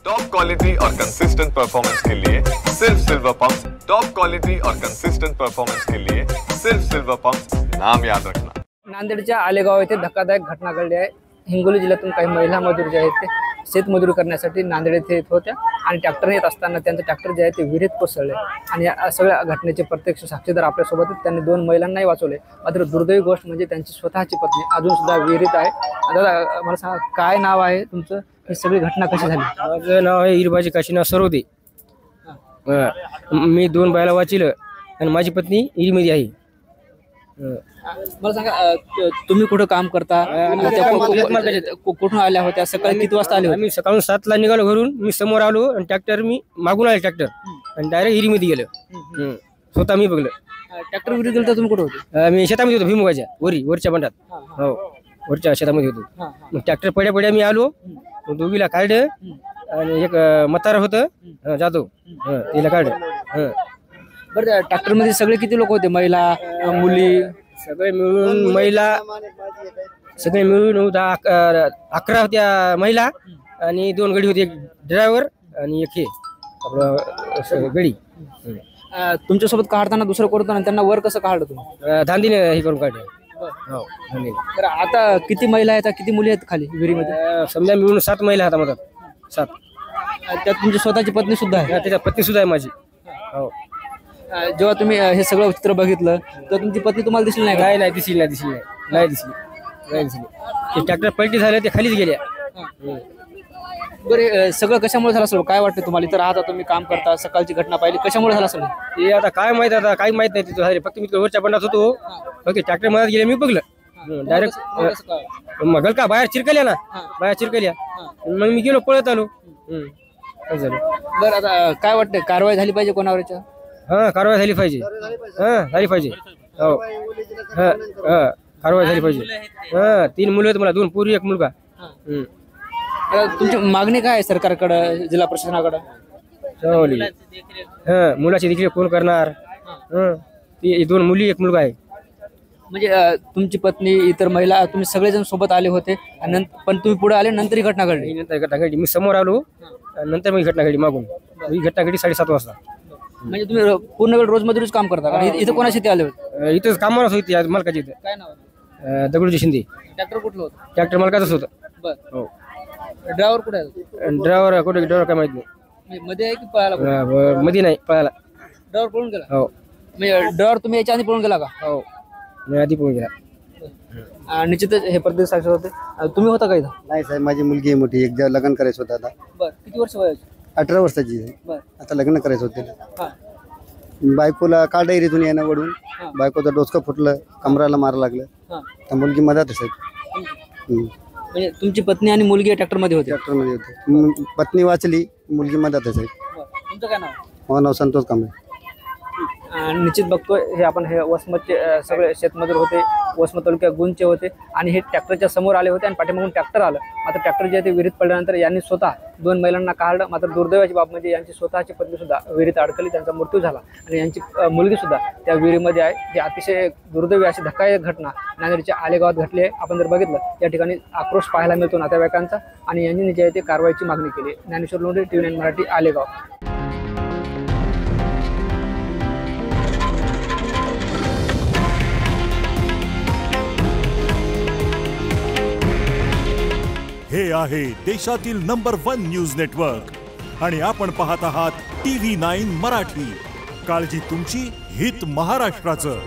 Top quality और consistent performance के लिए सिर्फ सिल्वर पंप्स। टॉप क्वालिटी और कंसिस्टेंट परफॉर्मेंस के लिए सिर्फ सिल्वर पंप्स, नाम याद रखना। नांदेडच्या आलेगाव येथे धक्कादायक घटना घडली आहे। हिंगोली जिल्ह्यातून काही महिला मजूर जे आहेत ते शेतमजुरी करण्यासाठी नांदेड येथे येत होत्या आणि ट्रॅक्टर येत असताना त्यांचं ट्रॅक्टर जे आहे ते विहिरीत कोसळले आणि या सगळ्या घटनेचे प्रत्यक्ष साक्षीदार आपल्यासोबत आहेत। त्यांनी 2 महिलांनाही वाचवले। मात्र दुर्दैवी गोष्ट म्हणजे त्यांची स्वतःची पत्नी अजून सुद्धा विहिरीत आहे। दादा मला सांगा, काय नाव आहे तुमचं? ही सगळी घटना कशी झाली? माझं नाव आहे हिरबाजी काशीनाथ सरोदे। मी 2 बायला वाचिलं आणि माझी पत्नी हिरीमध्ये आहे। मला सांगा, तुम्ही कुठं काम करता? कुठून आल्या होत्या? सकाळी किती वाजता आले होते? आम्ही सकाळून 7 ला निघालो घरून। मी समोर आलो आणि ट्रॅक्टर मी मागून आले ट्रॅक्टर आणि डायरेक्ट हिरीमध्ये गेलो। स्वतः मी बघलं ट्रॅक्टर विहिरीत गेलं तर तुम्ही कुठं होते? मी शेतामध्ये होतो, भीमुगाच्या वरच्या बंडात। हो, वरच्या शेतामध्ये होतो। मग ट्रॅक्टर पड्या मी आलो, दोघीला काढलं आणि एक म्हातारा होतं जाधव, तिला काढलं। बरं, ट्रॅक्टर मध्ये सगळे किती लोक होते? महिला, मुली सगळे मिळून मिळून 11 होत्या महिला आणि 2 गडी होते, एक ड्रायव्हर आणि एक हे आपलं गडी। तुमच्यासोबत काढताना दुसरं करताना त्यांना वर कसं काढलं तुम्ही? धांदीने हे करून काढलं। हो, धांदीने। बरं, आता किती महिला आहेत, किती मुली आहेत खाली विहिरीमध्ये? समजा मिळून 7 महिला आहेत मधात, 7। त्यात तुमची स्वतःची पत्नी सुद्धा आहे? त्याच्या पत्नी सुद्धा आहे माझी। हो। जेव्हा तुम्ही हे सगळं चित्र बघितलं तर तुमची पत्नी तुम्हाला दिसली नाही का? नाही दिसली। ते ट्रॅक्टर पलटी झाले, ते खालीच गेल्या। बरे, सगळं कशामुळे झालं असेल? काय वाटतं तुम्हाला? इथं राहता तुम्ही, काम करता, सकाळची घटना पाहिली, कशामुळे झालं असेल? ते आता काय माहित, आता काही माहित नाही तिथं झाले। फक्त मी वरच्या बंडात होतो, फक्त ट्रॅक्टर मधात गेले, मी बघलं डायरेक्ट। मग का बाहेर चिरकल्या ना, मग मी गेलो, पळत आलो। बरं, आता काय वाटतं, कारवाई झाली पाहिजे कोणावर याच्या? कारवाई झाली पाहिजे। हो, कारवाई झाली पाहिजे। 3 मुलं आहेत मला, 2 पोरी, 1 मुलगा। तुमची मागणी काय आहे सरकारकडे, जिल्हा प्रशासनाकडे? मुलाची देखील कोण करणार? 2 मुली, 1 मुलगा आहे। म्हणजे तुमची पत्नी, इतर महिला, तुम्ही सगळेजण सोबत आले होते पण तुम्ही पुढे आले, नंतर ही घटना घडली? मी समोर आलो, नंतर मी घटना घडली मागून। ही घटना घडली 7:30 वाजता। म्हणजे तुम्ही पूर्ण वेळ रोजमजुरीच काम करता का? इथं कोणा शेती आले होते? इथंच कामालाच होती मालकाची। इथं काय नाव? दगडूजी शिंदे। ट्रॅक्टर कुठलं होतं? ट्रॅक्टर मालकाचंच होतं। बरं, ड्रायव्हर कुठे आहे? ड्रायव्हर कुठे? ड्रायव्हर काय माहित नाही। मध्ये आहे की पळायला? मध्ये नाही, पळायला। ड्रायव्हर पळून गेला? हो। म्हणजे ड्रायव्हर तुम्ही याच्या आधी पळून गेला का? हो, मी आधी पळून गेला। निश्चितच हे प्रदेश साक्षर होते। तुम्ही होता का इथं? नाही साहेब, माझी मुलगी आहे मोठी, एक लग्न करायचं होतं आता। बरं, किती वर्ष वयाची? 18 वर्षाची आहे। बरं, आता लग्न करायचं होतं। बायकोला काढ डेअरीतून येणं वडून, बायकोचं डोसकं फुटलं, कमराला मार लागलं, तर मुलगी मधात साहेब। म्हणजे तुमची पत्नी आणि मुलगी ट्रॅक्टर मध्ये होती? ट्रॅक्टर मध्ये होती। पत्नी वाचली, मुलगी मधात साहेब। तुमचं काय नाव? हो, नाव संतोष कांबळे। निश्चित बघतोय हे आपण, हे वसमतचे सगळे शेतमजूर होते, वसमत तालुक्या गुंजचे होते आणि हे ट्रॅक्टरच्या समोर आले होते आणि पाठीमागून ट्रॅक्टर आलं। मात्र ट्रॅक्टर जे आहे ते विहिरीत पडल्यानंतर यांनी स्वतः 2 महिलांना काढलं। मात्र दुर्दैवाची बाब म्हणजे यांची स्वतःची पत्नी सुद्धा विहिरीत अडकली, त्यांचा मृत्यू झाला आणि यांची मुलगी सुद्धा त्या विहिरीमध्ये आहे। ही अतिशय दुर्दैवी अशी धक्कादायक घटना नांदेडच्या आलेगावात घडली आहे। आपण जर बघितलं, या ठिकाणी आक्रोश पाहायला मिळतो नातेवाईकांचा आणि यांनी जे आहे ते कारवाईची मागणी केली। ज्ञानेश्वर लोंढे, TV9 मराठी, आलेगाव। हे आहे देशातील नंबर 1 न्यूज नेटवर्क आणि आपण पाहत आहात TV9 मराठी। काळजी तुमची, हित महाराष्ट्राचं।